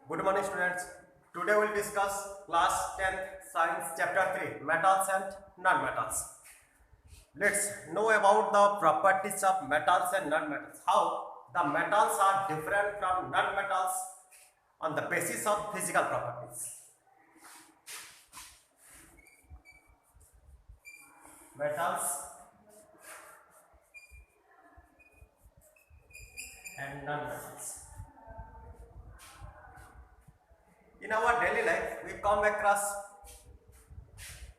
Good morning, students. Today we'll discuss class 10th science chapter 3 metals and non-metals. Let's know about the properties of metals and non-metals. How the metals are different from non-metals on the basis of physical properties. Metals and non-metals. In our daily life, we come across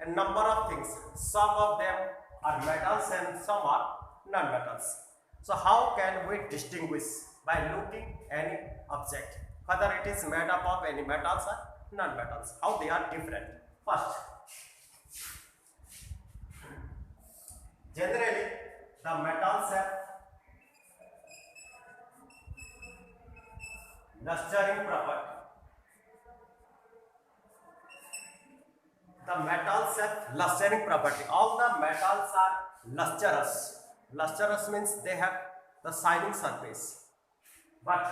a number of things. Some of them are metals and some are non-metals. So how can we distinguish by looking any object, whether it is made up of any metals or non-metals, how they are different? First, generally the metals have lustering property. The metals have lustering property. All the metals are lustrous. Lustrous means they have the shining surface. But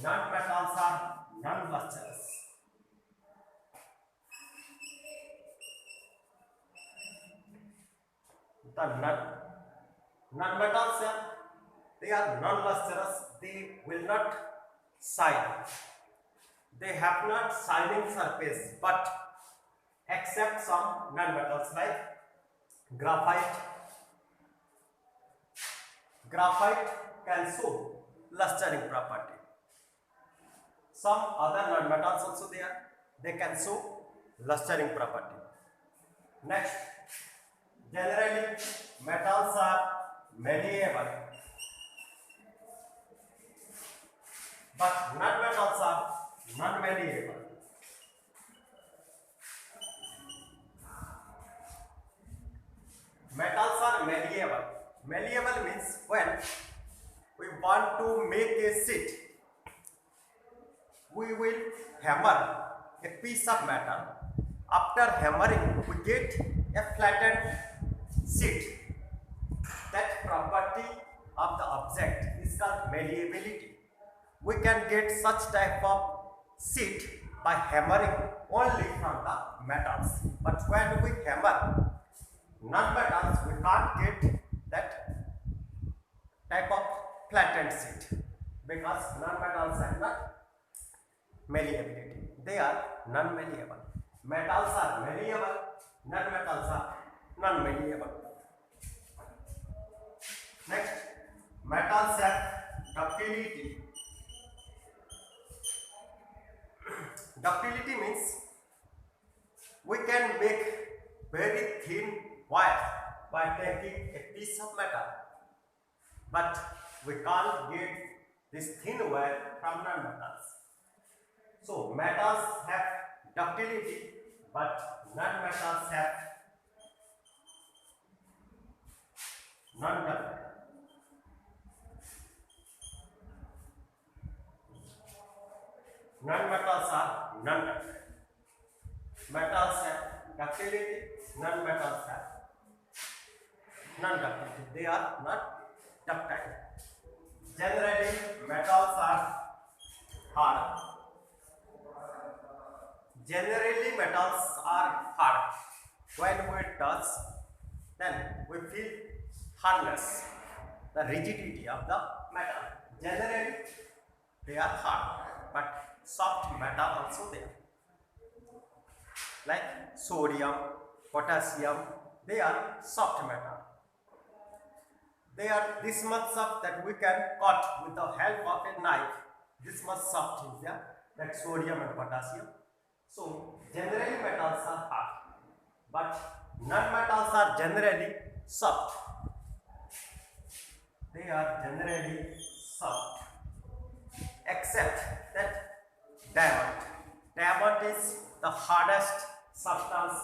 non-metals are non-lustrous. The non-metals they are non-lustrous. They will not shine. They have not shining surface, but except some non-metals like graphite. Graphite can show lustering property. Some other non-metals also there, they can show lustering property. Next, generally metals are malleable, but non-metals are non-malleable. Metals are malleable. Malleable means when we want to make a sheet, we will hammer a piece of metal. After hammering, we get a flattened sheet. That property of the object is called malleability. We can get such type of sheet by hammering only from the metals. But when we hammer non-metals, we can't get that type of flattened sheet because non-metals are not malleability. They are non-malleable. Metals are malleable, non-metals are non-malleable. Next, metals have ductility. Ductility means we can make very thin wire by taking a piece of metal, but we can't get this thin wire from non-metals. So metals have ductility, but non-metals have non-ductility. Non-metals are non-ductile. Metals have ductility, non-metals have non-ductility. They are not ductile. Generally, metals are hard. Generally, metals are hard. When we touch, then we feel hardness, the rigidity of the metal. Generally, they are hard, but soft metal also there. Like sodium, potassium, they are soft metal. They are this much soft that we can cut with the help of a knife. This much soft is there, like sodium and potassium. So generally metals are hard, but non-metals are generally soft. They are generally soft, except that diamond. Diamond is the hardest substance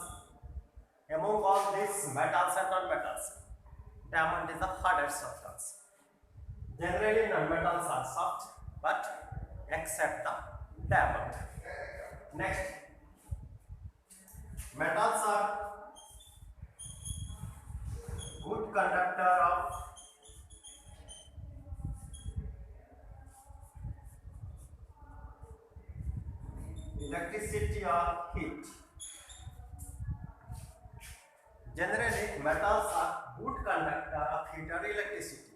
among all these metals and non-metals. Diamond is the hardest substance. Generally non-metals are soft, but except the diamond. Next, metals are good conductor of electricity or heat. Generally, metals are good conductor of heat or electricity.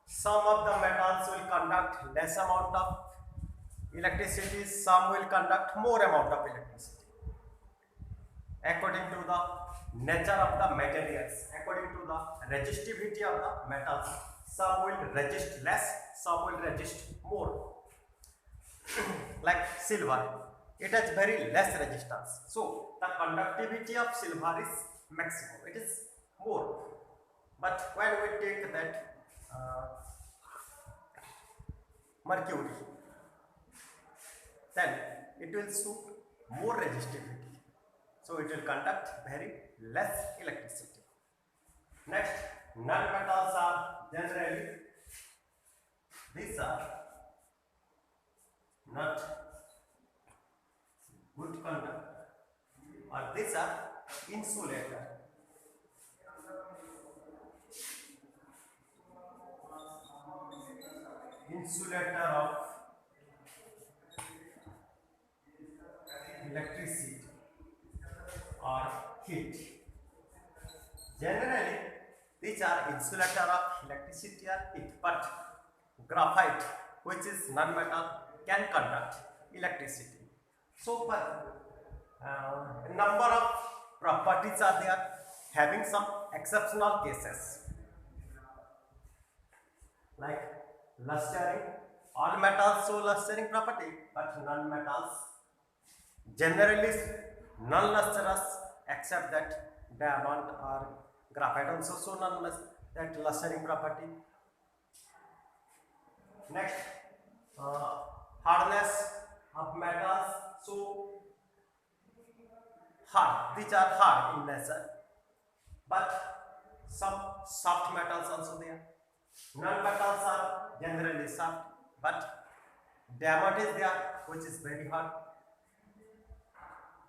Some of the metals will conduct less amount of electricity, some will conduct more amount of electricity. According to the nature of the materials, according to the resistivity of the metals, some will resist less, some will resist more. Like silver, it has very less resistance, so the conductivity of silver is maximum, it is more. But when we take that mercury, then it will show more resistivity, so it will conduct very less electricity. Next, non-metals are generally, these are not good conductor, or these are insulator. Insulator of electricity or heat. Generally, these are insulator of electricity or heat, but graphite, which is non-metal, can conduct electricity. So, a number of properties are there, having some exceptional cases, like lustering. All metals show lustering property, but non-metals generally non-lustrous, except that diamond or graphite also show that lustering property. Next, hardness of metals. So hard, these are hard in nature, but some soft metals also there. Non-metals are generally soft, but diamond is there, which is very hard.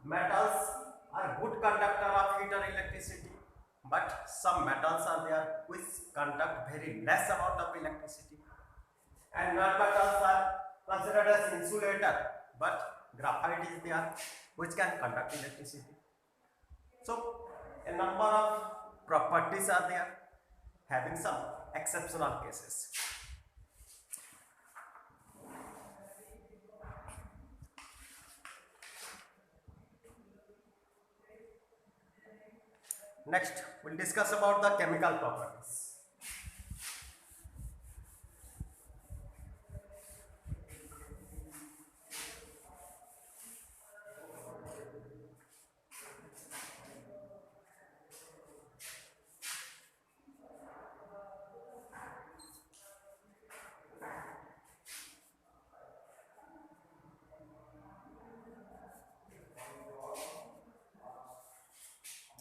Metals are good conductor of heat or electricity, but some metals are there which conduct very less amount of electricity. And non-metals are considered as insulator, but graphite is there which can conduct electricity. So a number of properties are there, having some exceptional cases. Next, we'll discuss about the chemical properties.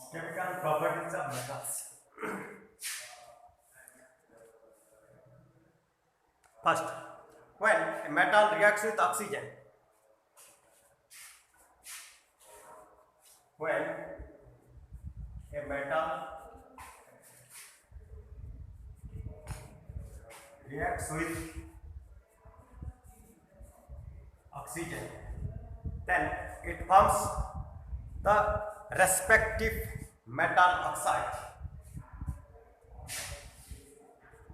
Chemical properties of metals. First, when a metal reacts with oxygen, when a metal reacts with oxygen, then it forms the respective metal oxide.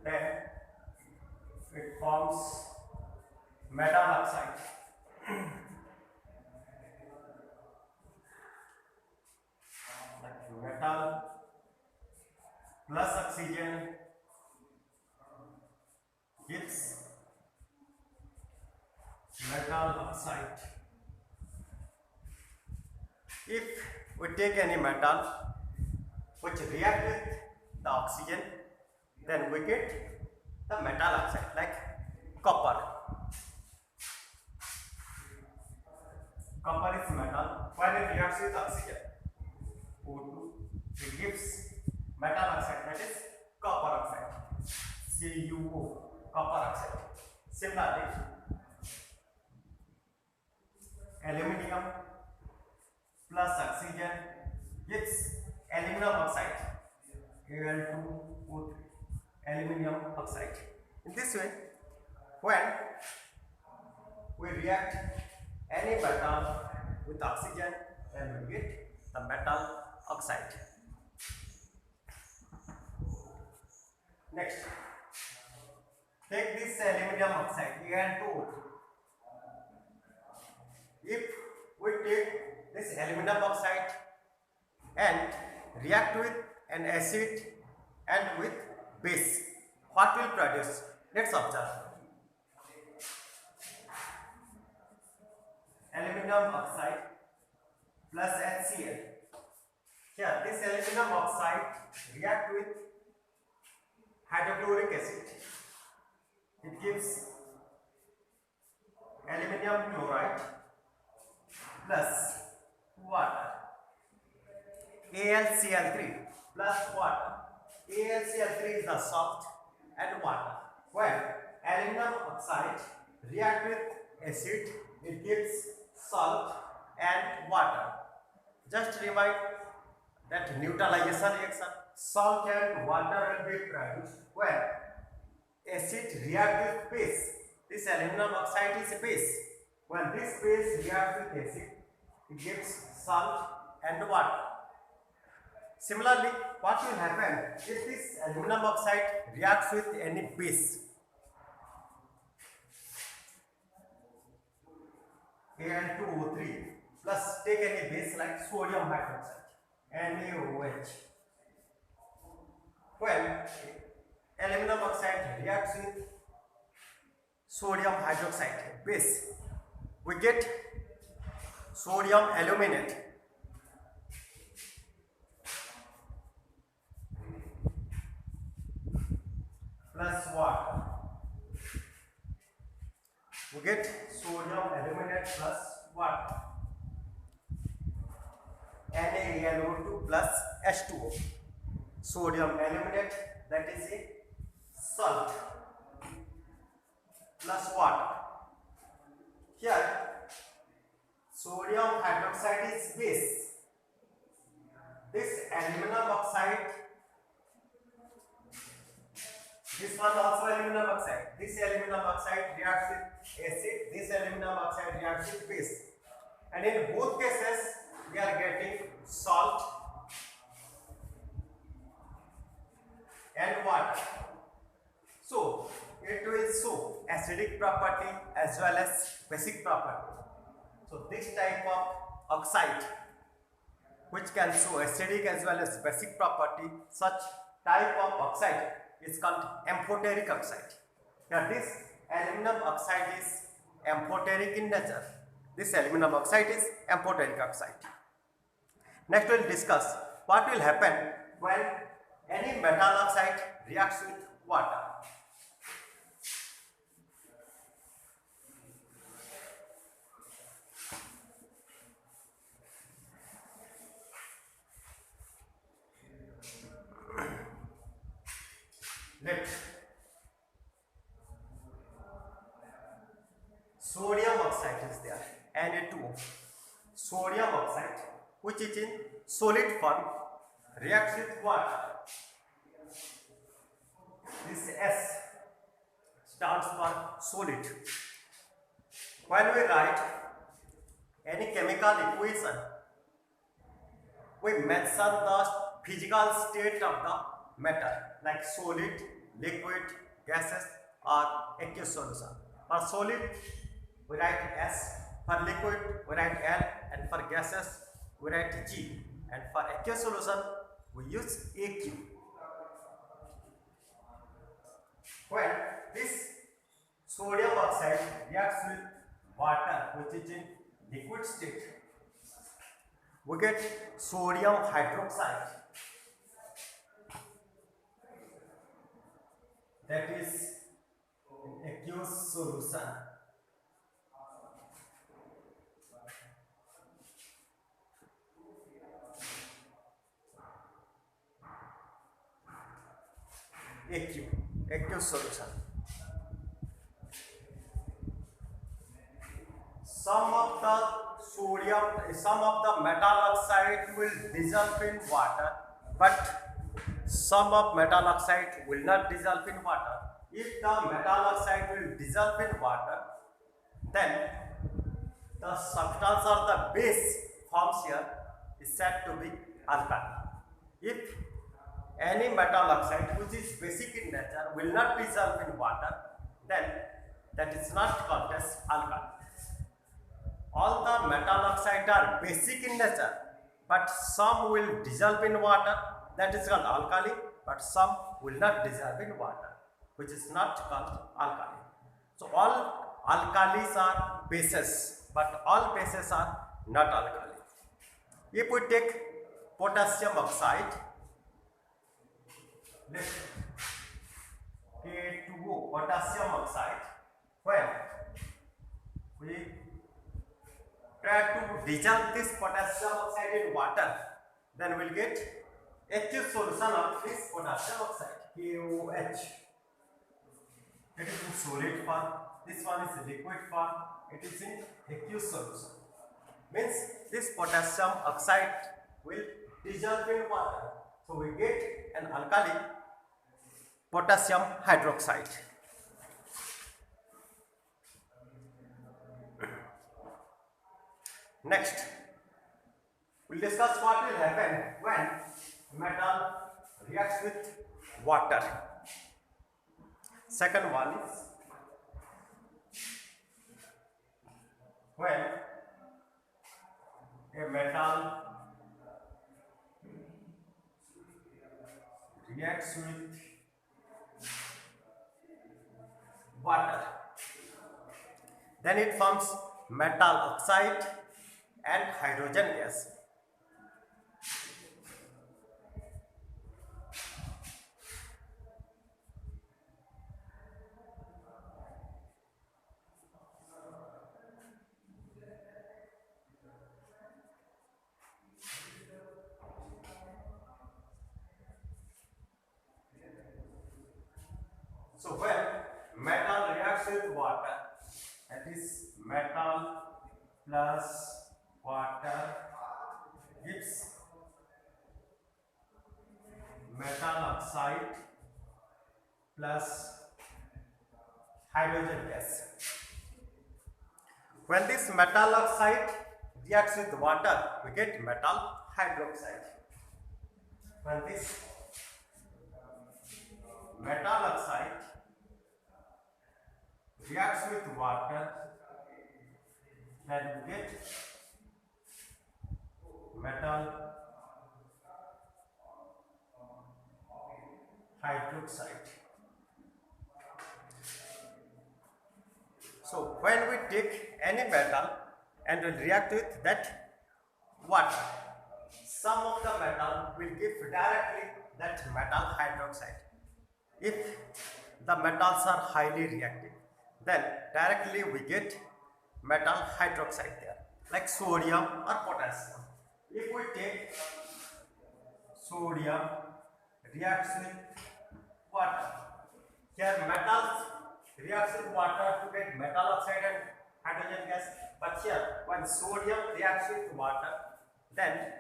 Then it forms metal oxide. Like metal plus oxygen gives metal oxide. If we take any metal which react with the oxygen, then we get the metal oxide, like copper. Copper is metal. When it reacts with oxygen, O2, it gives metal oxide, that is copper oxide, CuO, copper oxide. Similarly, aluminium plus oxygen gives aluminum oxide, Al2O3, aluminium oxide. In this way, when we react any metal with oxygen, then we get the metal oxide. Next, take this aluminum oxide Al2O3. If we take this aluminum oxide and react with an acid and with base, what will produce? Let's observe. Aluminum oxide plus HCl. Here, this aluminum oxide react with hydrochloric acid. It gives aluminum chloride plus water. AlCl3 plus water. AlCl3 is the salt and water. When aluminum oxide react with acid, it gives salt and water. Just remind that neutralization reaction, salt and water will be produced when acid react with base. This aluminum oxide is a base. When this base reacts with acid, it gives salt and water. Similarly, what will happen if this aluminum oxide reacts with any base? Al2O3 plus take any base like sodium hydroxide, NaOH. When aluminum oxide reacts with sodium hydroxide base, we get sodium aluminate. Plus water. We get sodium aluminate plus water. NaAlO2 plus H2O. Sodium aluminate, that is a salt, plus water. Here, sodium hydroxide is base. This aluminum oxide, this one also aluminum oxide. This aluminum oxide reacts with acid. This aluminum oxide reacts with base. And in both cases, we are getting salt and water. So, it will show acidic property as well as basic property. So, this type of oxide, which can show acidic as well as basic property, such type of oxide is called amphoteric oxide. Now, this aluminum oxide is amphoteric in nature. This aluminum oxide is amphoteric oxide. Next, we will discuss what will happen when any metal oxide reacts with water. Let sodium oxide is there, Na2O. Sodium oxide, which is in solid form, reacts with water. This S stands for solid. When we write any chemical equation, we mention the physical state of the matter, like solid, liquid, gases, or aqueous solution. For solid, we write S. For liquid, we write L. And for gases, we write G. And for aqueous solution, we use AQ. When this sodium oxide reacts with water, which is in liquid state, we get sodium hydroxide. That is in aqueous solution. Aqueous solution. Some of the metal oxide will dissolve in water, but some of metal oxide will not dissolve in water. If the metal oxide will dissolve in water, then the substance or the base forms here is said to be alkali. If any metal oxide which is basic in nature will not dissolve in water, then that is not called as alkali. All the metal oxide are basic in nature, but some will dissolve in water, that is called alkali, but some will not dissolve in water, which is not called alkali. So all alkalis are bases, but all bases are not alkali. If we take potassium oxide, let K2O, potassium oxide, when we try to dissolve this potassium oxide in water, then we'll get aqueous solution of this potassium oxide, KOH. It is in solid form, this one is liquid form, it is in aqueous solution. Means this potassium oxide will dissolve in water, so we get an alkali, potassium hydroxide. Next, we'll discuss what will happen when metal reacts with water. Second one is when a metal reacts with water, then it forms metal oxide and hydrogen gas. So when metal reacts with water, that is metal plus water gives metal oxide plus hydrogen gas. When this metal oxide reacts with water, we get metal hydroxide. When this metal oxide reacts with water, then we get metal hydroxide. So when we take any metal and will react with that water, some of the metal will give directly that metal hydroxide. If the metals are highly reactive, then directly we get metal hydroxide there, like sodium or potassium. If we take sodium reacts with water, here metals reacts with water to get metal oxide and hydrogen gas, but here when sodium reacts with water, then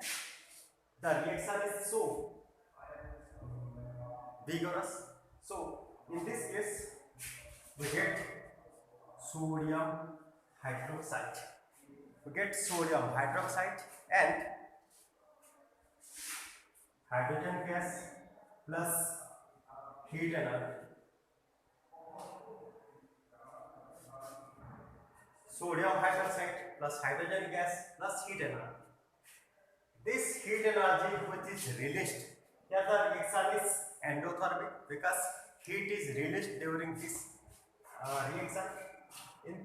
the reaction is so vigorous. So in this case we get sodium hydroxide. We get sodium hydroxide and hydrogen gas plus heat energy. Sodium hydroxide plus hydrogen gas plus heat energy. This heat energy which is released, here the reaction is endothermic because heat is released during this reaction. In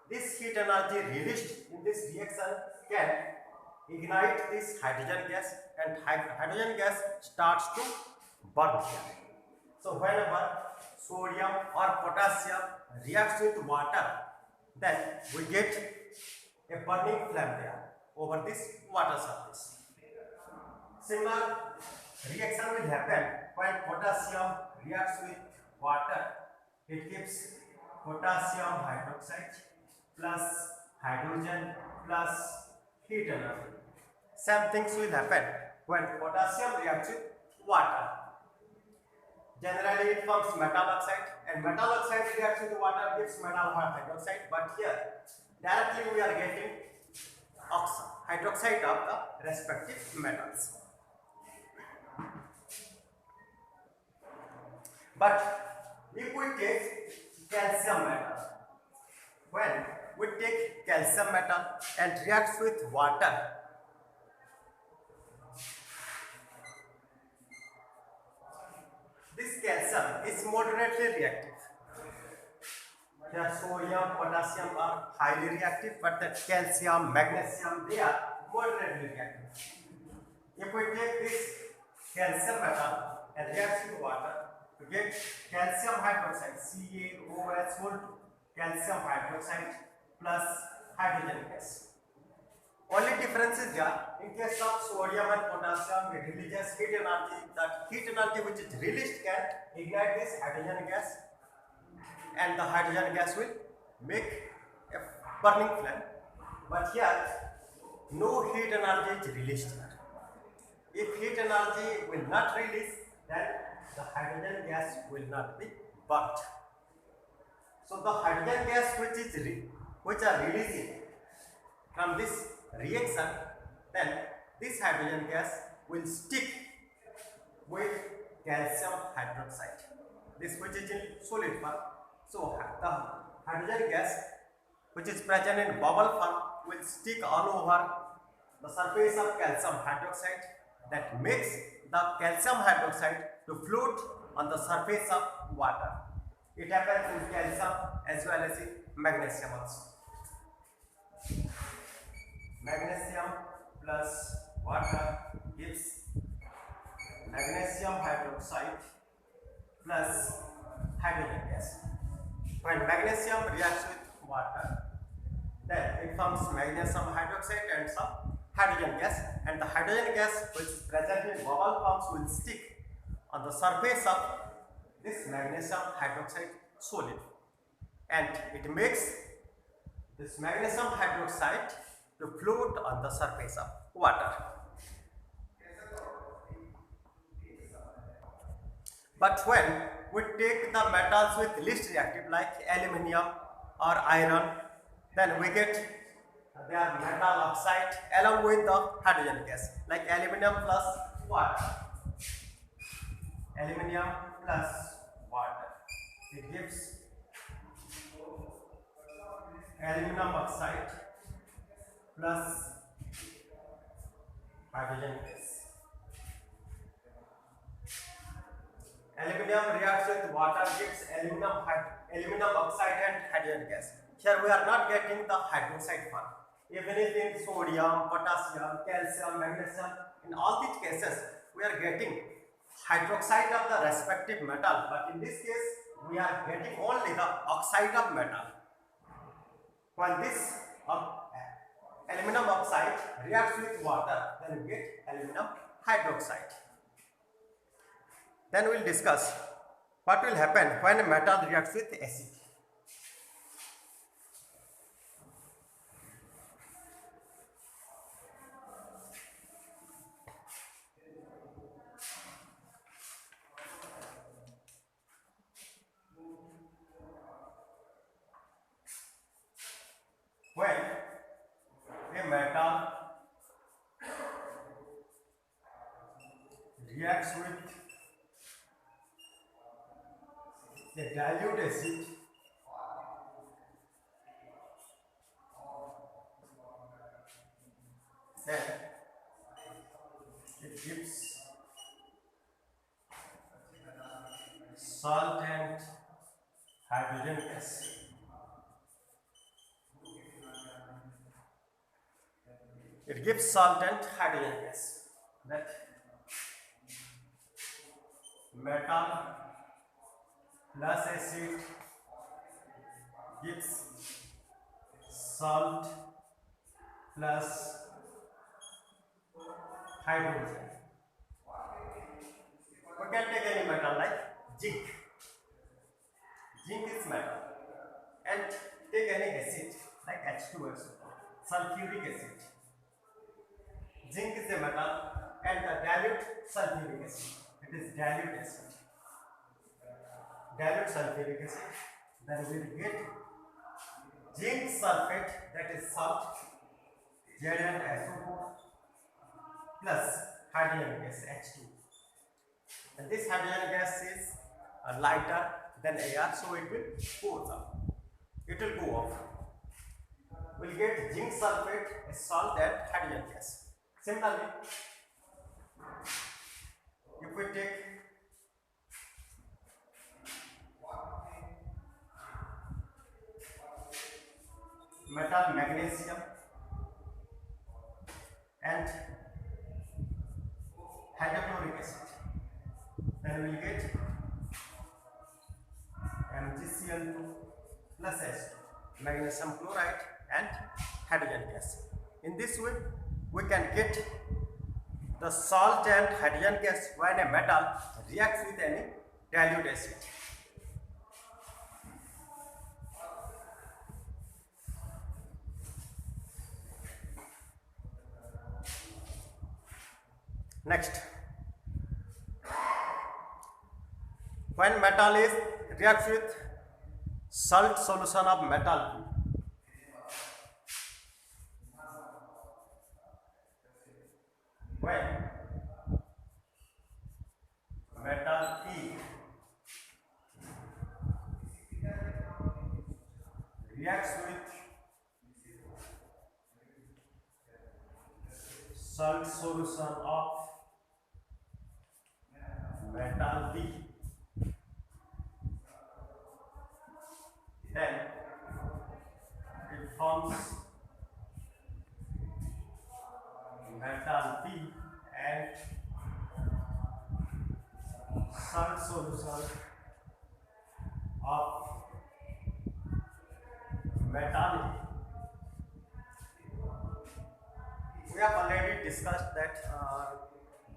this heat energy released in this reaction can ignite this hydrogen gas, and hydrogen gas starts to burn here. So whenever sodium or potassium reacts with water, then we get a burning flame there over this water surface. Similar reaction will happen when potassium reacts with water. It gives potassium hydroxide plus hydrogen plus heat energy. Same things will happen when potassium reacts with water. Generally it forms metal oxide, and metal oxide reacts with water gives metal hydroxide, but here directly we are getting hydroxide of the respective metals. But if we take calcium metal, when we take calcium metal and reacts with water, this calcium is moderately reactive. Here sodium, potassium are highly reactive, but the calcium, magnesium, they are moderately reactive. If we take this calcium metal and reacts with water to get calcium hydroxide, CaOH2, calcium hydroxide plus hydrogen gas. Only difference is that in case of sodium and potassium, it releases heat energy. That heat energy which is released can ignite this hydrogen gas, and the hydrogen gas will make a burning flame. But here, no heat energy is released. If heat energy will not release, then the hydrogen gas will not be burnt. So the hydrogen gas which are releasing from this reaction, then this hydrogen gas will stick with calcium hydroxide, this which is in solid form. So the hydrogen gas which is present in bubble form will stick all over the surface of calcium hydroxide, that makes the calcium hydroxide to float on the surface of water. It happens in calcium as well as in magnesium also. Magnesium plus water gives magnesium hydroxide plus hydrogen gas. When magnesium reacts with water, then it forms magnesium hydroxide and some hydrogen gas, and the hydrogen gas which is present in bubble forms will stick on the surface of this magnesium hydroxide solid, and it makes this magnesium hydroxide to float on the surface of water. But when we take the metals with least reactive like aluminium or iron, then we get their metal oxide along with the hydrogen gas, like aluminium plus water. Aluminium plus water, it gives aluminum oxide plus hydrogen gas. Aluminum reacts with water, gives aluminum oxide and hydrogen gas. Here we are not getting the hydroxide form. Even if in sodium, potassium, calcium, magnesium, in all these cases we are getting hydroxide of the respective metal, but in this case we are getting only the oxide of metal. When this aluminum oxide reacts with water, then we get aluminum hydroxide. Then we will discuss what will happen when a metal reacts with acid. When a metal reacts with a dilute acid, then it gives salt and hydrogen gas. It gives salt and hydrogen gas. That metal plus acid gives salt plus hydrogen. We can take any metal like zinc. Zinc is metal. And take any acid like H2SO, sulfuric acid. Zinc is a metal and the dilute sulfuric acid. It is dilute acid. Dilute sulfuric acid. Then we will get zinc sulfate, that is salt, ZnSO4 plus hydrogen gas H2. And this hydrogen gas is lighter than air, so it will go up. It will go off. We'll get zinc sulfate, a salt, and hydrogen gas. Similarly, if we take metal magnesium and hydrochloric acid, then we will get MgCl2 plus H2, magnesium chloride and hydrogen gas. In this way, we can get the salt and hydrogen gas when a metal reacts with any dilute acid. Next, when metal is reacts with salt solution of metal, when metal E reacts with salt solution of metal B, then it forms metal B and salt solution of metal E. We have already discussed that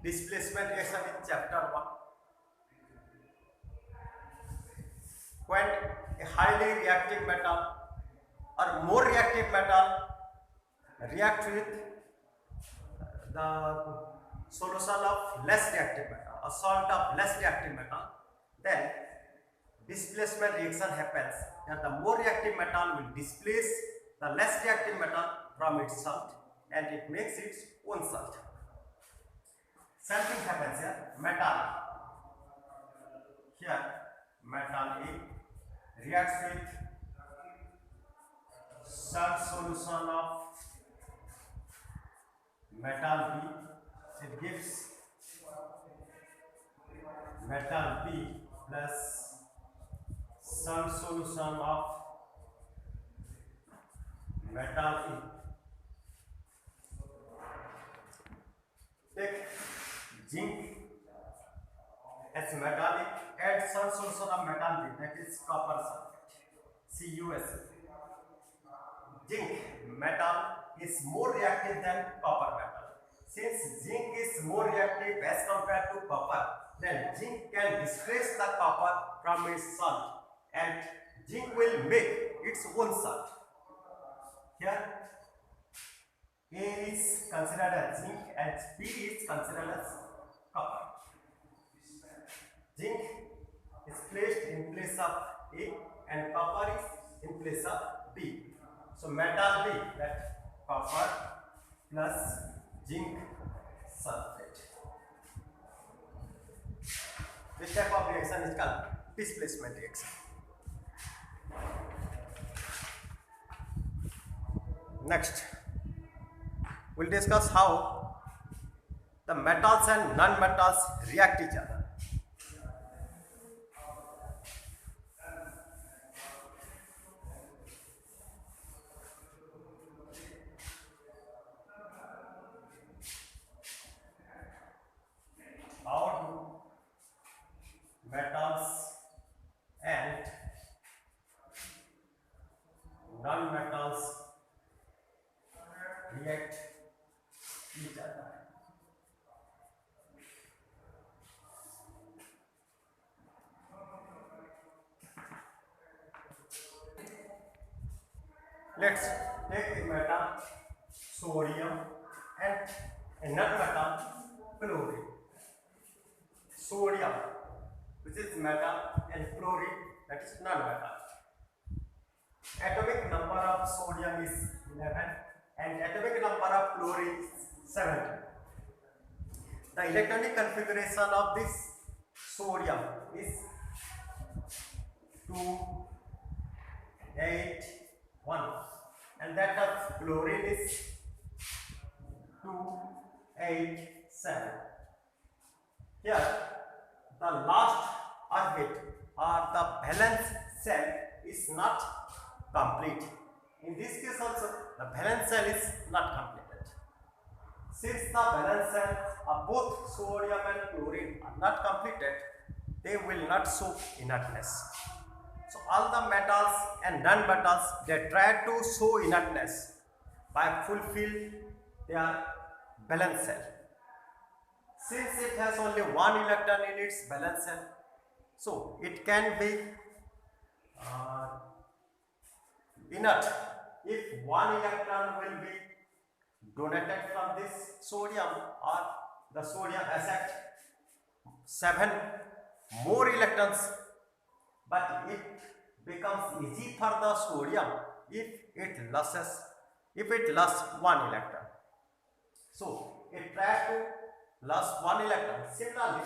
displacement reaction in chapter 1. When a highly reactive metal or more reactive metal react with the solution of less reactive metal, a salt of less reactive metal, then displacement reaction happens, and the more reactive metal will displace the less reactive metal from its salt and it makes its own salt. Same thing happens here. Metal A reacts with salt solution of metal B, it gives metal B plus salt solution of metal E. Take zinc as metallic, add salt solution of metal B, that is copper sulfate, CuSO. Zinc metal is more reactive than copper metal. Since zinc is more reactive as compared to copper, then zinc can displace the copper from its salt and zinc will make its own salt. Here A is considered as zinc and B is considered as copper. Zinc is placed in place of A and copper is in place of B. So metal B, that copper plus zinc sulfate. This type of reaction is called displacement reaction. Next, we'll discuss how the metals and non-metals react each other. How do metals and non-metals react each other? Let's take a metal sodium and a non-metal chlorine. Sodium, which is metal, and chlorine, that is non-metal. atomic number of sodium is 11 and atomic number of chlorine is 70. The electronic configuration of this sodium is 2, 8, 1 and that of chlorine is 2, 8, 7. Here the last orbit or the valence shell is not complete. In this case also the valence shell is not completed. Since the valence shell of both sodium and chlorine are not completed, they will not show inertness. So all the metals and non-metals, they try to show inertness by fulfill their valence shell. Since it has only one electron in its valence shell, so it can be inert if one electron will be donated from this sodium or the sodium accept 7 more electrons, but it becomes easy for the sodium if it loses one electron. So it tries to lose one electron. Similarly,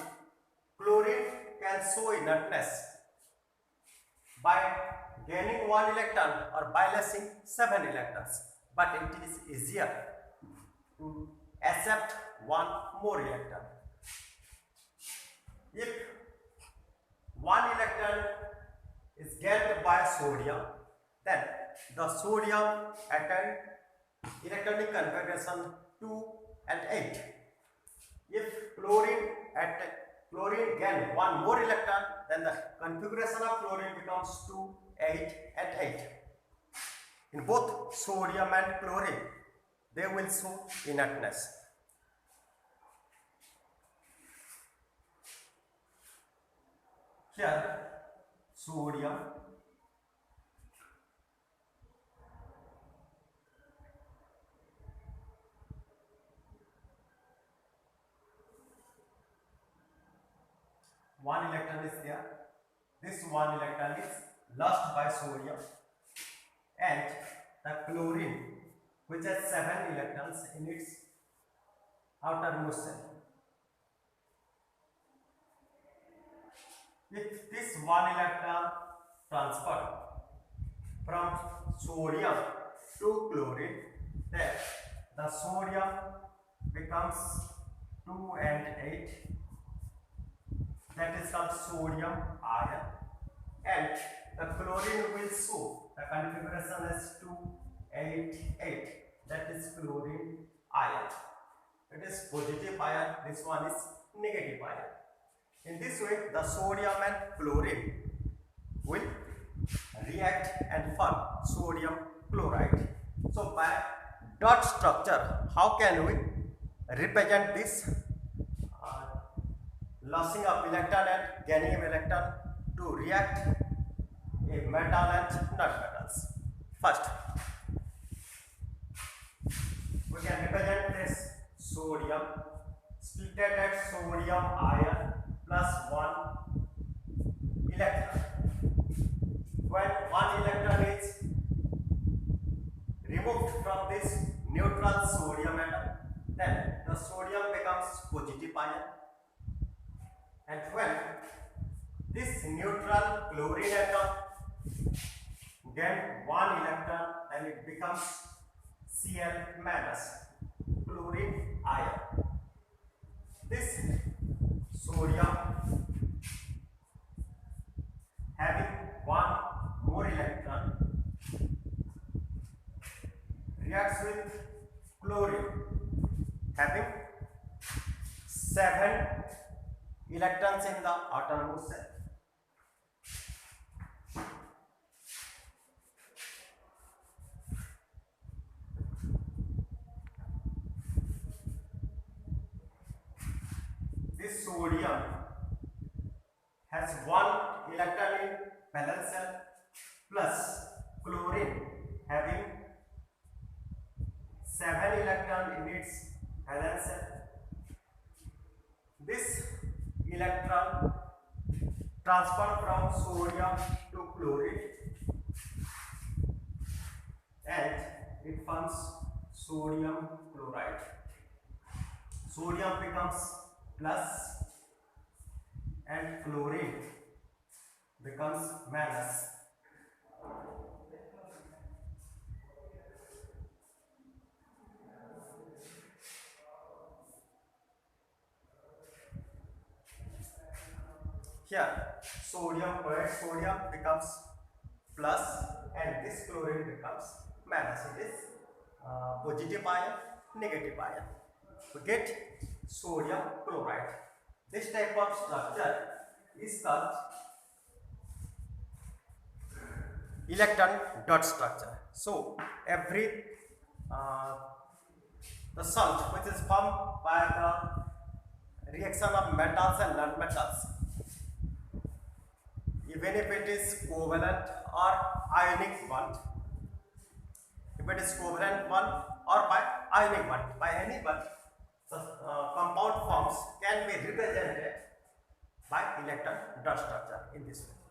chlorine can show inertness by gaining one electron or by losing 7 electrons, but it is easier to accept one more electron. If one electron is gained by sodium, then the sodium atom electronic configuration 2 and 8. If chlorine gain one more electron, then the configuration of chlorine becomes 2, 8 and 8. In both sodium and chlorine, they will show inertness. Here, sodium, one electron is there. This one electron is lost by sodium, and the chlorine, which has 7 electrons in its outermost shell. If this one electron transferred from sodium to chlorine, then the sodium becomes 2 and 8. That is called sodium ion, and the chlorine will show the configuration as 2, 8, 8. That is chlorine ion. It is positive ion. This one is negative ion. In this way, the sodium and chlorine will react and form sodium chloride. So by dot structure, how can we represent this losing of electron and gaining of electron to react a metal and non-metals? First, we can represent this sodium splitted at sodium ion plus 1 electron. When 1 electron is removed from this neutral sodium atom, then the sodium becomes positive ion. And when this neutral chlorine atom gain 1 electron, then it becomes Cl minus chlorine ion. This sodium having 1 more electron reacts with chlorine having 7 electrons in the outermost shell. This sodium has 1 electron in valence shell plus chlorine having 7 electron in its valence shell. This electron transfer from sodium to chlorine and it forms sodium chloride. Sodium becomes plus and chlorine becomes minus. Here sodium becomes plus and this chlorine becomes minus. It is positive ion, negative ion. We get sodium chloride. This type of structure is called electron dot structure. So every the salt which is formed by the reaction of metals and non-metals, even if it is covalent or ionic bond, if it is covalent one or by ionic one, by any one, the compound forms can be represented by electron dot structure in this way.